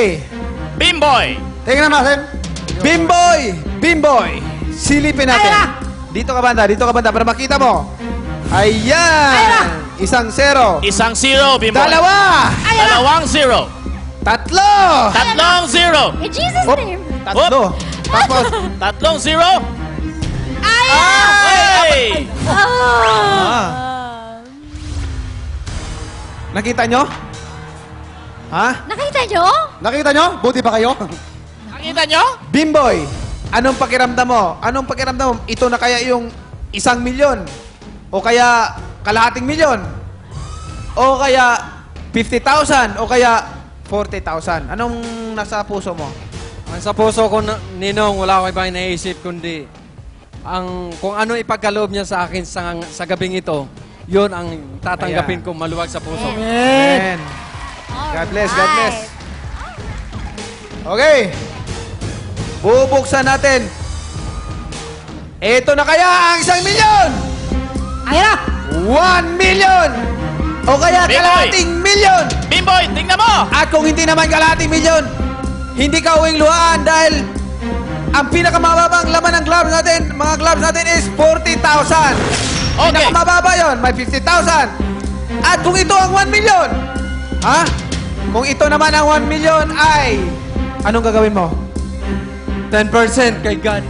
Okay. Bimboy. Tingnan natin. Bimboy. Silipin natin. Dito ka banda para makita mo. Ayan. 1-0. Isang zero, Bimboy. Dalawa. Dalawang zero. Tatlo. Tatlong zero. In Jesus' Hop. name. Tatlo. Tapos, Tatlong zero. ay! Hey! Ah. Nakita nyo? Ha? Nakita nyo? Nakita nyo? Buti pa kayo? Nakita nyo? Bimboy, anong pakiramdam mo? Anong pakiramdam mo? Ito na kaya yung 1,000,000? O kaya kalahating milyon? O kaya 50,000? O kaya 40,000? Anong nasa puso mo? Ang sa puso ko, Ninong, wala ko ibang naisip kundi kung ano ipagkaloob niya sa akin sa gabing ito, yun ang tatanggapin Ayan. ko maluwag sa puso. Amen. God bless, God bless. Okay. Bubuksan natin. Ito na kaya ang 1,000,000! Ayan na! 1,000,000! O kaya Bimboy! kalahating milyon! Bimboy, tingnan mo! At kung hindi naman kalahating milyon, hindi ka uwing luhaan dahil ang pinakamababang laman ng gloves natin, mga gloves natin is 40,000. Okay. Pinakamababa yun, may 50,000. At kung ito ang 1,000,000, ha? Kung ito naman ang 1,000,000 ay, anong gagawin mo? 10% kay God.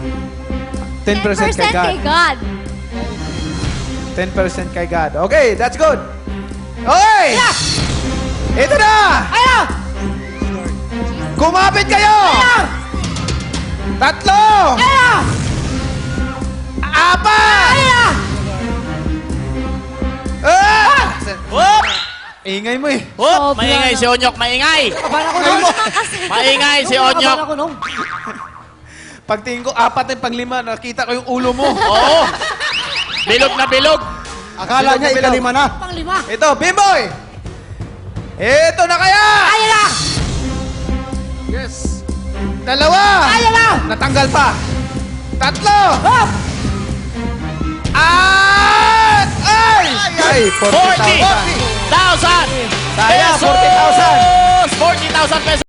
10% kay God. kay God. 10% kay God. Okay, that's good. Okay! Ito na! Ayan na! Kumapit kayo! Tatlo! Ayan na! Apat! Ayan na! Ah! Whoop! Ingay mo eh. Whoop! Sobra Maingay na. si Onyok, maingay! Kabahan ako nung. Maingay si Onyok! Kabahan ako nung. Pagtingin ko, 4 ng 5, nakita ko yung ulo mo. Oo! Bilog na bilog! Akala niya Bilog. ikalima na. Pang-5. Ito, Bimboy! Ito na kaya! Ayan na! Yes. Dalawa! Ayan na! Natanggal pa. Tatlo! Hop! At! Ay! Ay! 40,000. 40,000 Saya, pesos! 40,000. 40,000 pesos!